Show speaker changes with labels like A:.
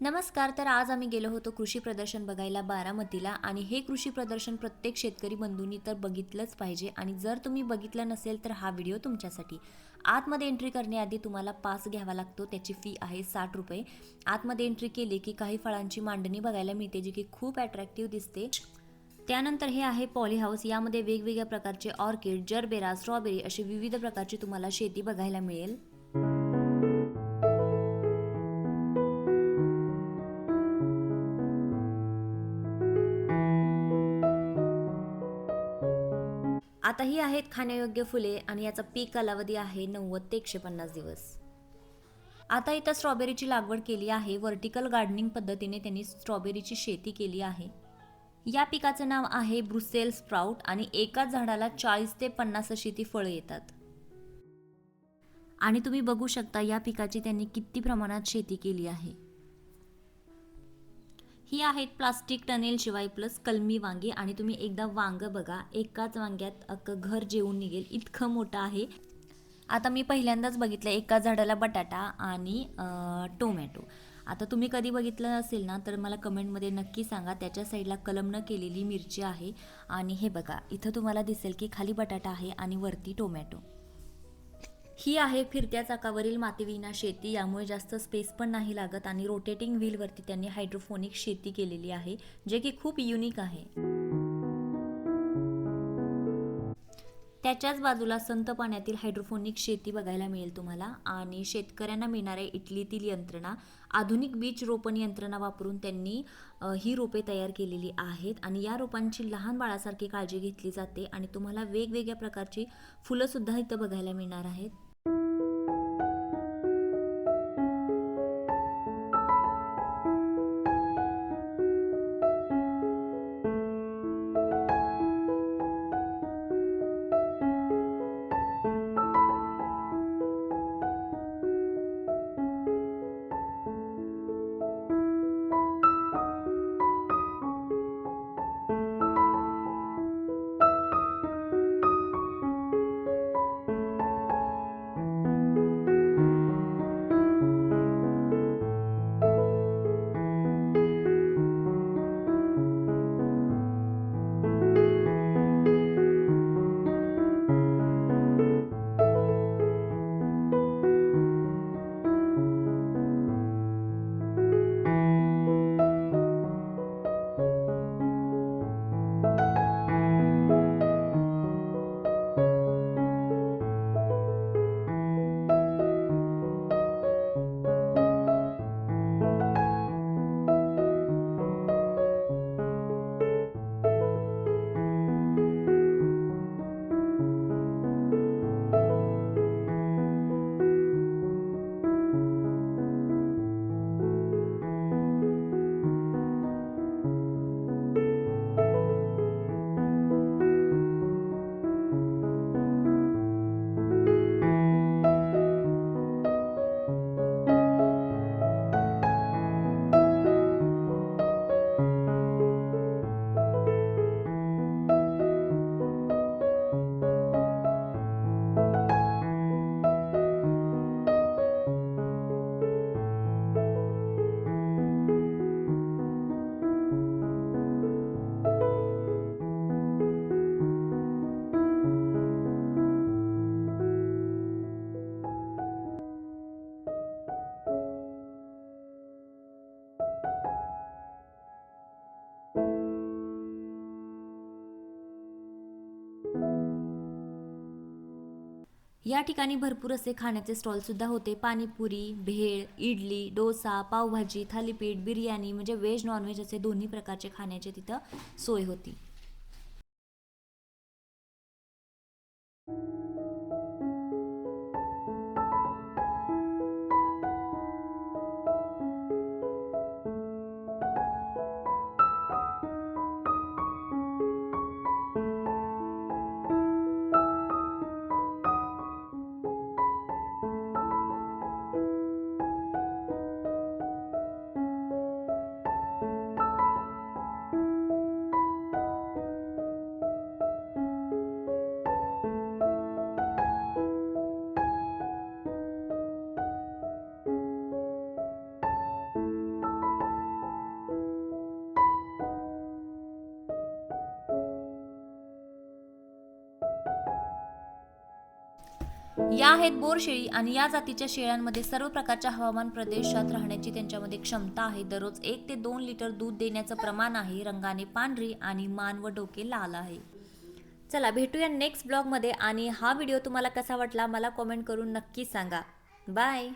A: नमस्कार. तर आज आम्ही गेलो होतो कृषी प्रदर्शन बघायला बारामतीला आणि हे कृषी प्रदर्शन प्रत्येक शेतकरी बंधूंनी तर बघितलंच पाहिजे आणि जर तुम्ही बघितलं नसेल तर हा व्हिडिओ तुमच्यासाठी. आतमध्ये एंट्री करण्याआधी तुम्हाला पास घ्यावा लागतो. त्याची फी आहे 60 रुपये. आतमध्ये एंट्री केली की काही फळांची मांडणी बघायला मिळते जी की खूप अट्रॅक्टिव्ह दिसते. त्यानंतर हे आहे पॉली हाऊस. यामध्ये वेगवेगळ्या प्रकारचे ऑर्किड, जरबेरा, स्ट्रॉबेरी अशी विविध प्रकारची तुम्हाला शेती बघायला मिळेल. आता ही आहेत खाण्यायोग्य फुले आणि याचा पीक कालावधी आहे 90 ते 150 दिवस. आता इथं स्ट्रॉबेरीची लागवड केली आहे. व्हर्टिकल गार्डनिंग पद्धतीने त्यांनी स्ट्रॉबेरीची शेती केली आहे. या पिकाचं नाव आहे ब्रुसेल स्प्राउट आणि एकाच झाडाला 40 ते 50 अशी ती फळं येतात. आणि तुम्ही बघू शकता या पिकाची त्यांनी किती प्रमाणात शेती केली आहे. ही आहेत प्लास्टिक टनेल शिवाय प्लस कलमी वांगी आणि तुम्ही एकदा वांग बघा, एकाच वांग्यात अख्खं घर जेवून निघेल इतकं मोठं आहे. आता मी पहिल्यांदाच बघितलं एका झाडाला बटाटा आणि टोमॅटो. आता तुम्ही कधी बघितलं असेल ना तर मला कमेंटमध्ये नक्की सांगा. त्याच्या साईडला कलम न केलेली मिरची आहे आणि हे बघा इथं तुम्हाला दिसेल की खाली बटाटा आहे आणि वरती टोमॅटो. ही आहे फिरत्या चाकावरील मातीविना शेती. यामुळे जास्त स्पेस पण नाही लागत आणि रोटेटिंग व्हीलवरती त्यांनी हायड्रोफोनिक शेती केलेली आहे जे की खूप युनिक आहे. त्याच्याच बाजूला संत पाण्यातील हायड्रोफोनिक शेती बघायला मिळेल तुम्हाला आणि शेतकऱ्यांना मिळणाऱ्या इटलीतील यंत्रणा, आधुनिक बीज रोपण यंत्रणा वापरून त्यांनी ही रोपे तयार केलेली आहेत आणि या रोपांची लहान बाळासारखी काळजी घेतली जाते आणि तुम्हाला वेगवेगळ्या प्रकारची फुलंसुद्धा इथं बघायला मिळणार आहेत. या ठिकाणी भरपूर असे खाण्याचे स्टॉल सुद्धा होते. पाणीपुरी, भेळ, इडली, डोसा, पावभाजी, थालीपीठ, बिर्याणी म्हणजे व्हेज नॉनव्हेज असे दोन्ही प्रकारचे खाण्याचे तिथं सोय होती. या आहेत बोर शेळी आणि या जातीच्या शेळ्यांमध्ये सर्व प्रकारच्या हवामान प्रदेशात राहण्याची त्यांच्यामध्ये क्षमता आहे. दररोज 1 ते 2 लिटर दूध देण्याचं प्रमाण आहे. रंगाने पांढरी आणि मान व डोके लाल आहे. चला भेटूया नेक्स्ट ब्लॉगमध्ये आणि हा व्हिडिओ तुम्हाला कसा वाटला मला कमेंट करून नक्की सांगा. बाय.